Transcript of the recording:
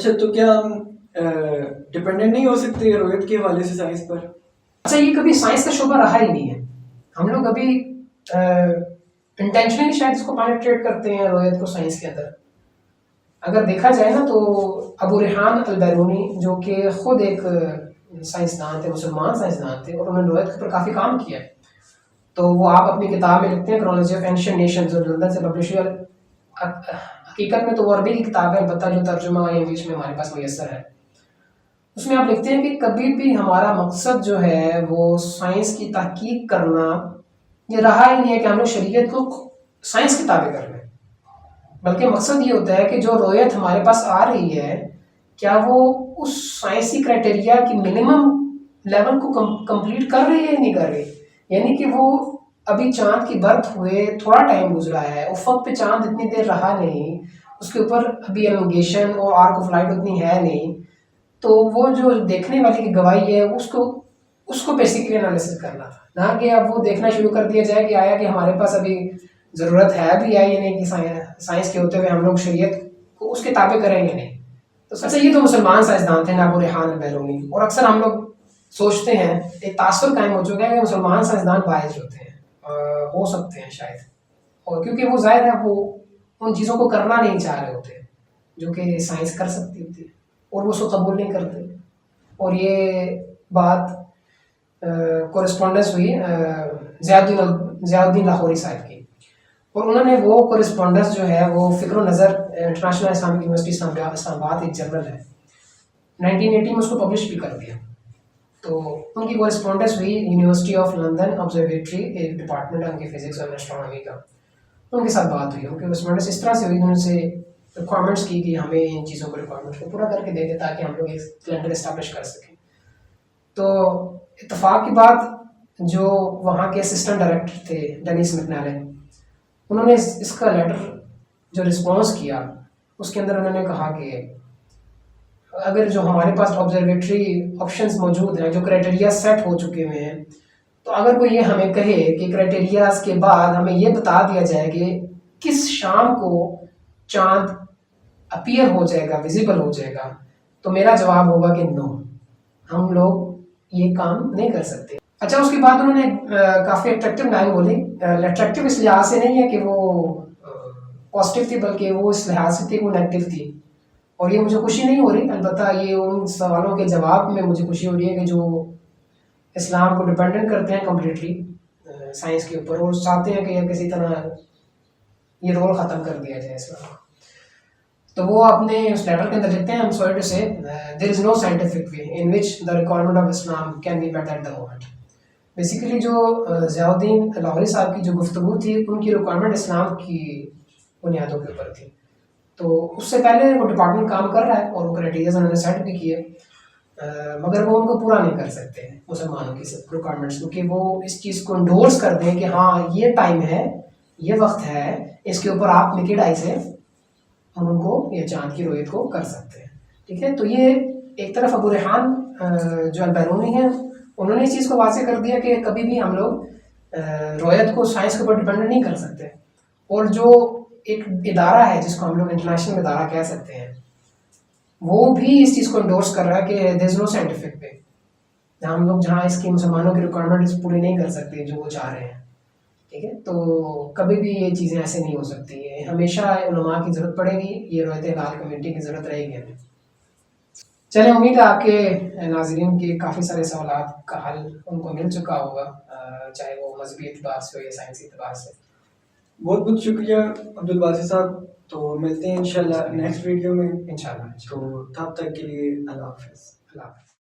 اچھا تو کیا ہم ڈپینڈنٹ نہیں ہو سکتے رویت کے حوالے سے سائنس پر؟ اچھا یہ کبھی سائنس کا شعبہ رہا ہی نہیں ہے. ہم لوگ ابھی انٹینشنلی شاید اس کو پینیٹریٹ کرتے ہیں رویت کو سائنس کے اندر. اگر دیکھا جائے نا تو ابو ریحان البیرونی جو کہ خود ایک سائنسدان تھے، مسلمان سائنسدان تھے، اور انہوں نے رویت کے اوپر کافی کام کیا ہے. تو وہ آپ اپنی کتاب میں لکھتے ہیں کرونالوجی آف اینشینٹ نیشنز، جو لندن سے پبلش ہوئی. حقیقت میں تو وہ عربی کی کتاب ہے، البتہ جو ترجمہ انگلش میں ہمارے پاس میسر ہے اس میں آپ لکھتے ہیں کہ کبھی بھی ہمارا مقصد جو ہے وہ سائنس کی تحقیق کرنا یہ رہا ہی نہیں ہے کہ ہم لوگ شریعت کو سائنس کی تابع کر لیں، بلکہ مقصد یہ ہوتا ہے کہ جو رویت ہمارے پاس آ رہی ہے کیا وہ اس سائنسی کرائٹیریا کی منیمم لیول کو کمپلیٹ کر رہی ہے یا نہیں کر رہی. یعنی کہ وہ ابھی چاند کی برتھ ہوئے تھوڑا ٹائم گزرا ہے، افق پہ چاند اتنی دیر رہا نہیں، اس کے اوپر ابھی ایلونگیشن اور آرک آف لائٹ اتنی ہے نہیں، تو وہ جو دیکھنے والے کی گواہی ہے اس کو بیسیکلی انالیسس کرنا تھا، نہ کہ اب وہ دیکھنا شروع کر دیا جائے کہ آیا کہ ہمارے پاس ابھی ضرورت ہے بھی ہے یا نہیں کہ سائنس کے ہوتے ہوئے ہم لوگ شریعت کو اس کے تابع کریں یا نہیں. تو سب سے یہ تو مسلمان سائنسدان تھے نا ابو ریحان البیرونی. اور اکثر ہم لوگ سوچتے ہیں، ایک تاثر قائم ہو چکا ہے کہ مسلمان سائنسدان باعث ہوتے ہیں، ہو سکتے ہیں شاید، اور کیونکہ وہ ظاہر ہے وہ ان چیزوں کو کرنا نہیں چاہ رہے ہوتے جو کہ سائنس کر سکتی ہوتی ہے، اور وہ اس کو قبول نہیں کرتے. اور یہ بات کورسپونڈنس ہوئی ضیاء الدین لاہوری صاحب کی، اور انہوں نے وہ کورسپونڈنس جو ہے وہ فکر و نظر انٹرنیشنل اسلامک یونیورسٹی اسلام آباد ایک جرنل ہے، 1980 میں اس کو پبلش بھی کر دیا. تو ان کی کورسپونڈنس ہوئی یونیورسٹی آف لندن آبزرویٹری، ایک ڈپارٹمنٹ ہے ان کی فزکس اور اسٹرانومی کا. ان کے ساتھ بات ہوئی، ان کی کورسپونڈنس اس طرح سے ہوئی، انہوں نے سے ریکوائرمنٹس کی کہ ہمیں ان چیزوں کو ریکوائرمنٹس کو پورا کر کے دے دیں تاکہ ہم لوگ ایک کیلنڈر اسٹیبلش کر سکیں. تو اتفاق کی بات جو وہاں کے اسسٹنٹ ڈائریکٹر تھے ڈینیس مکنالے، انہوں نے اس کا لیٹر جو رسپانس کیا اس کے اندر انہوں نے کہا کہ اگر جو ہمارے پاس آبزرویٹری آپشنز موجود ہیں، جو کرائٹیریا سیٹ ہو چکے ہوئے ہیں، تو اگر کوئی یہ ہمیں کہے کہ کرائٹیریاز کے بعد ہمیں یہ بتا دیا جائے کہ کس شام کو چاند اپیئر ہو جائے گا، ویزیبل ہو جائے گا، تو میرا جواب ہوگا کہ نو، ہم لوگ یہ کام نہیں کر سکتے. اچھا اس کے بعد انہوں نے کافی اٹریکٹیو لائن بولی. اٹریکٹیو اس لحاظ سے نہیں ہے کہ وہ پازیٹیو تھی، بلکہ وہ اس لحاظ سے تھی وہ نیگیٹو تھی، اور یہ مجھے خوشی نہیں ہو رہی، البتہ یہ ان سوالوں کے جواب میں مجھے خوشی ہو رہی ہے کہ جو اسلام کو ڈپینڈنٹ کرتے ہیں کمپلیٹلی سائنس کے اوپر، اور چاہتے ہیں کہ کسی طرح یہ رول ختم کر دیا جائے اسلام. تو وہ اپنے اس لیٹر کے اندر لکھتے ہیں، I'm sorry to say there is no scientific way in which the requirement of Islam can be met at the moment. Basically جو ضیاء الدین لاہوری صاحب کی جو گفتگو تھی ان کی ریکوائرمنٹ اسلام کی بنیادوں کے اوپر تھی. تو اس سے پہلے وہ ڈپارٹمنٹ کام کر رہا ہے اور وہ کرائٹیریاز انہوں نے سیٹ بھی کیے، مگر وہ ان کو پورا نہیں کر سکتے مسلمانوں کی ریکوائرمنٹس، کیونکہ وہ اس چیز کو انڈورس کر دیں کہ ہاں یہ ٹائم ہے، یہ وقت ہے، اس کے اوپر آپ نکیڈ آئی سے ہم ان کو یہ چاند کی رویت کو کر سکتے ہیں. ٹھیک ہے، تو یہ ایک طرف ابو ریحان جو البیرونی ہیں انہوں نے اس چیز کو واضح کر دیا کہ کبھی بھی ہم لوگ رویت کو سائنس کے اوپر ڈپینڈنٹ نہیں کر سکتے. اور جو ایک ادارہ ہے جس کو ہم لوگ انٹرنیشنل ادارہ کہہ سکتے ہیں، وہ بھی اس چیز کو انڈورس کر رہا ہے کہ دیر از نو سائنٹیفک وے، ہم لوگ جہاں اس کی مسلمانوں کی ریکوائرمنٹ پوری نہیں کر سکتے جو وہ چاہ رہے ہیں. ٹھیک ہے، تو کبھی بھی یہ چیزیں ایسے نہیں ہو سکتی ہیں، ہمیشہ علماء کی ضرورت پڑے گی، یہ رویت حلال کمیونٹی کی ضرورت رہے گی ہمیں. چلیں، امید ہے آپ کے ناظرین کے کافی سارے سوالات کا حل ان کو مل چکا ہوگا، چاہے وہ مذہبی اعتبار سے ہو یا سائنسی اعتبار سے. بہت بہت شکریہ عبدالباسط صاحب. تو ملتے ہیں انشاءاللہ نیکسٹ ویڈیو میں انشاءاللہ. تو تب تک کے لیے اللہ حافظ. اللہ حافظ.